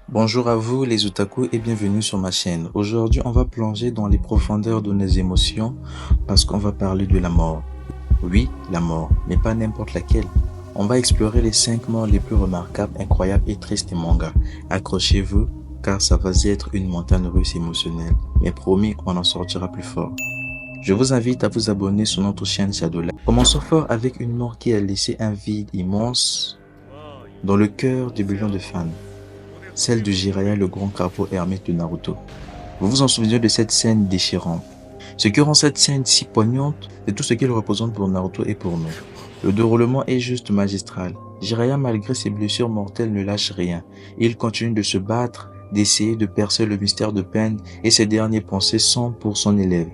Bonjour à vous les otaku et bienvenue sur ma chaîne. Aujourd'hui, on va plonger dans les profondeurs de nos émotions parce qu'on va parler de la mort. Oui, la mort, mais pas n'importe laquelle. On va explorer les 5 morts les plus remarquables, incroyables et tristes des mangas. Accrochez-vous car ça va être une montagne russe émotionnelle. Mais promis, on en sortira plus fort. Je vous invite à vous abonner sur notre chaîne Shadowlight. Commençons fort avec une mort qui a laissé un vide immense dans le cœur des millions de fans. Celle de Jiraiya, le grand crapaud ermite de Naruto. Vous vous en souvenez de cette scène déchirante. Ce qui rend cette scène si poignante, c'est tout ce qu'elle représente pour Naruto et pour nous. Le déroulement est juste magistral. Jiraiya, malgré ses blessures mortelles, ne lâche rien. Il continue de se battre, d'essayer de percer le mystère de Pain et ses dernières pensées sont pour son élève.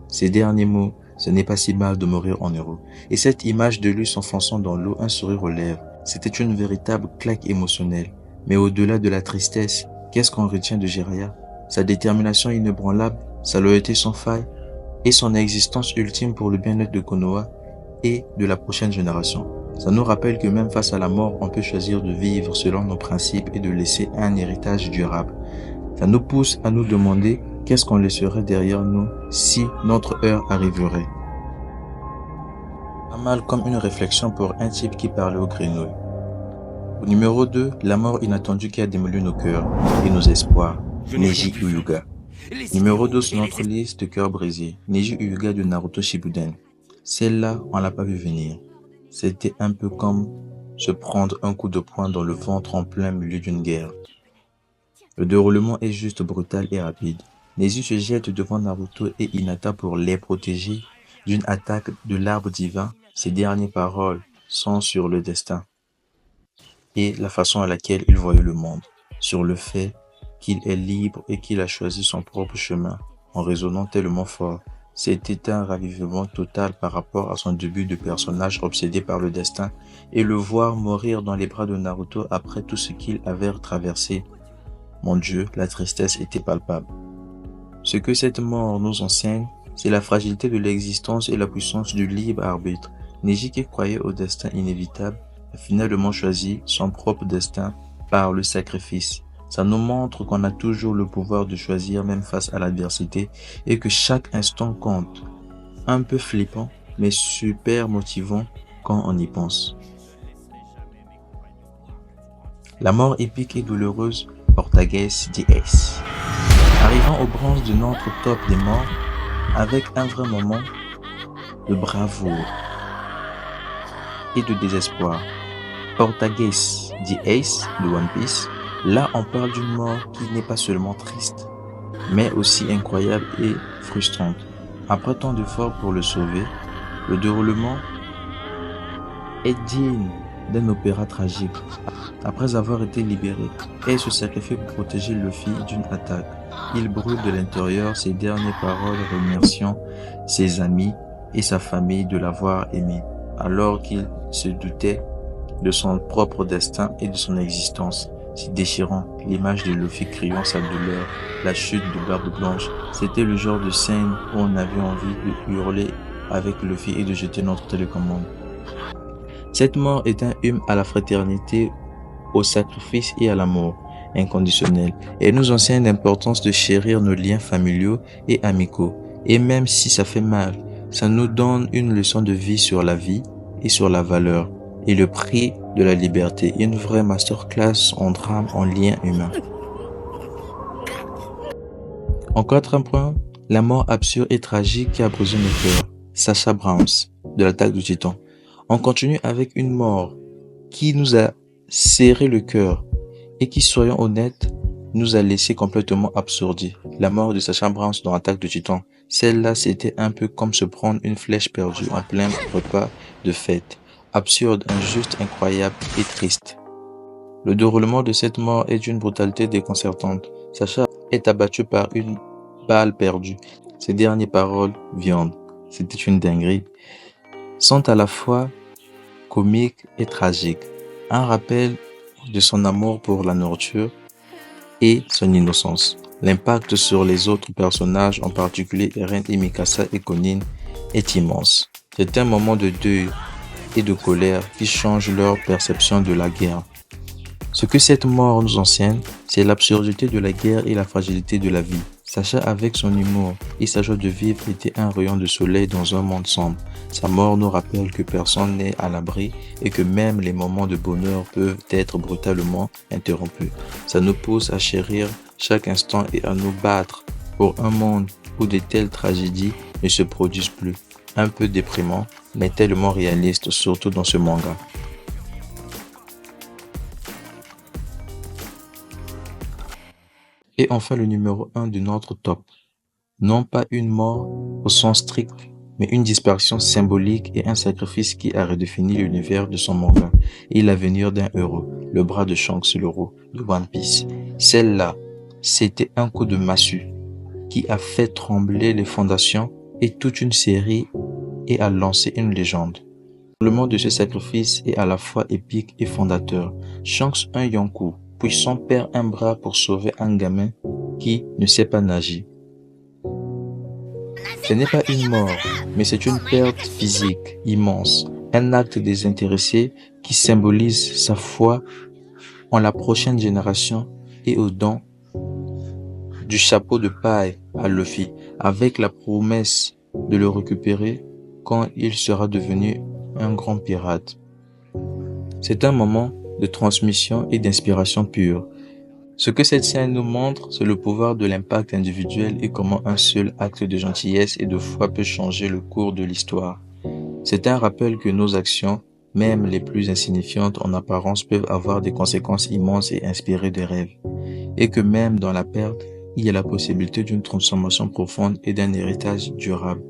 Ses derniers mots, ce n'est pas si mal de mourir en héros. Et cette image de lui s'enfonçant dans l'eau, un sourire aux lèvres, c'était une véritable claque émotionnelle. Mais au-delà de la tristesse, qu'est-ce qu'on retient de Jiraiya? Sa détermination inébranlable, sa loyauté sans faille et son existence ultime pour le bien-être de Konoha et de la prochaine génération. Ça nous rappelle que même face à la mort, on peut choisir de vivre selon nos principes et de laisser un héritage durable. Ça nous pousse à nous demander qu'est-ce qu'on laisserait derrière nous si notre heure arriverait. Pas mal comme une réflexion pour un type qui parlait aux grenouilles. Numéro 2, la mort inattendue qui a démoli nos cœurs et nos espoirs, Neji Hyuga. Numéro 2 sur notre liste de cœurs brisés, Neji Hyuga de Naruto Shippuden. Celle-là, on l'a pas vu venir. C'était un peu comme se prendre un coup de poing dans le ventre en plein milieu d'une guerre. Le déroulement est juste brutal et rapide. Neji se jette devant Naruto et Hinata pour les protéger d'une attaque de l'arbre divin. Ses dernières paroles sont sur le destin et la façon à laquelle il voyait le monde, sur le fait qu'il est libre et qu'il a choisi son propre chemin, en résonnant tellement fort. C'était un ravivement total par rapport à son début de personnage obsédé par le destin et le voir mourir dans les bras de Naruto après tout ce qu'il avait traversé. Mon Dieu, la tristesse était palpable. Ce que cette mort nous enseigne, c'est la fragilité de l'existence et la puissance du libre arbitre. Neji qui croyait au destin inévitable a finalement choisi son propre destin par le sacrifice. Ça nous montre qu'on a toujours le pouvoir de choisir même face à l'adversité et que chaque instant compte. Un peu flippant, mais super motivant quand on y pense. La mort épique et douloureuse, Portages DS. Arrivant aux branches de notre top des morts, avec un vrai moment de bravoure et de désespoir. Portages, The Ace de One Piece, là on parle d'une mort qui n'est pas seulement triste, mais aussi incroyable et frustrante. Après tant d'efforts pour le sauver, le déroulement est digne d'un opéra tragique. Après avoir été libéré, Ace se sacrifie pour protéger Luffy d'une attaque. Il brûle de l'intérieur ses dernières paroles remerciant ses amis et sa famille de l'avoir aimé, alors qu'il se doutait de son propre destin et de son existence. Si déchirant, l'image de Luffy criant sa douleur, la chute de Barbe Blanche, c'était le genre de scène où on avait envie de hurler avec Luffy et de jeter notre télécommande. Cette mort est un hymne à la fraternité, au sacrifice et à l'amour inconditionnel. Elle nous enseigne l'importance de chérir nos liens familiaux et amicaux. Et même si ça fait mal, ça nous donne une leçon de vie sur la vie et sur la valeur et le prix de la liberté. Une vraie masterclass en drame, en lien humain. En quatrième point, la mort absurde et tragique qui a brisé nos cœurs. Sasha Browns, de l'attaque du Titan. On continue avec une mort qui nous a serré le cœur et qui, soyons honnêtes, nous a laissé complètement absourdis. La mort de Sasha Browns dans l'attaque du Titan. Celle-là, c'était un peu comme se prendre une flèche perdue en plein repas de fête. Absurde, injuste, incroyable et triste. Le déroulement de cette mort est d'une brutalité déconcertante. Sasha est abattu par une balle perdue. Ses dernières paroles, viande, c'était une dinguerie, sont à la fois comiques et tragiques. Un rappel de son amour pour la nourriture et son innocence. L'impact sur les autres personnages, en particulier Eren et Mikasa et Konin, est immense. C'est un moment de deuil et de colère qui changent leur perception de la guerre. Ce que cette mort nous enseigne, c'est l'absurdité de la guerre et la fragilité de la vie. Sacha, avec son humour et sa joie de vivre, était un rayon de soleil dans un monde sombre. Sa mort nous rappelle que personne n'est à l'abri et que même les moments de bonheur peuvent être brutalement interrompus. Ça nous pousse à chérir chaque instant et à nous battre pour un monde où de telles tragédies ne se produisent plus. Un peu déprimant, mais tellement réaliste, surtout dans ce manga. Et enfin le numéro 1 de notre top. Non pas une mort au sens strict, mais une disparition symbolique et un sacrifice qui a redéfini l'univers de son manga et l'avenir d'un héros, le bras de Shanks, le héros de One Piece. Celle-là, c'était un coup de massue qui a fait trembler les fondations et toute une série et a lancé une légende. Le monde de ce sacrifice est à la fois épique et fondateur. Shanks, un Yonkou, puis son père un bras pour sauver un gamin qui ne sait pas nager. Ce n'est pas une mort, mais c'est une perte physique immense, un acte désintéressé qui symbolise sa foi en la prochaine génération et au don du chapeau de paille à Luffy, avec la promesse de le récupérer quand il sera devenu un grand pirate. C'est un moment de transmission et d'inspiration pure. Ce que cette scène nous montre, c'est le pouvoir de l'impact individuel et comment un seul acte de gentillesse et de foi peut changer le cours de l'histoire. C'est un rappel que nos actions, même les plus insignifiantes en apparence, peuvent avoir des conséquences immenses et inspirer des rêves. Et que même dans la perte, il y a la possibilité d'une transformation profonde et d'un héritage durable.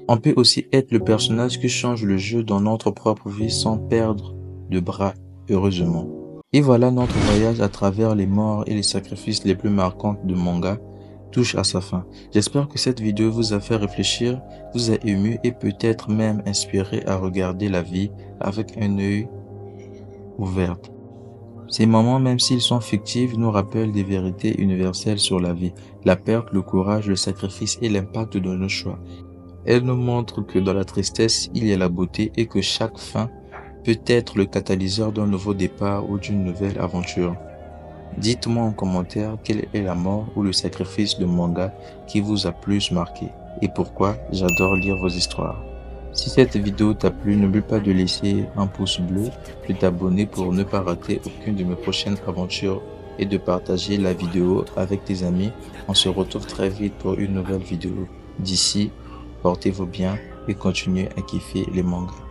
On peut aussi être le personnage qui change le jeu dans notre propre vie sans perdre de bras, heureusement. Et voilà, notre voyage à travers les morts et les sacrifices les plus marquants de manga touche à sa fin. J'espère que cette vidéo vous a fait réfléchir, vous a ému et peut-être même inspiré à regarder la vie avec un œil ouvert. Ces moments, même s'ils sont fictifs, nous rappellent des vérités universelles sur la vie, la perte, le courage, le sacrifice et l'impact de nos choix. Elles nous montrent que dans la tristesse, il y a la beauté et que chaque fin peut être le catalyseur d'un nouveau départ ou d'une nouvelle aventure. Dites-moi en commentaire quelle est la mort ou le sacrifice de manga qui vous a plus marqué et pourquoi. J'adore lire vos histoires. Si cette vidéo t'a plu, n'oublie pas de laisser un pouce bleu, de t'abonner pour ne pas rater aucune de mes prochaines aventures et de partager la vidéo avec tes amis. On se retrouve très vite pour une nouvelle vidéo. D'ici, portez-vous bien et continuez à kiffer les mangas.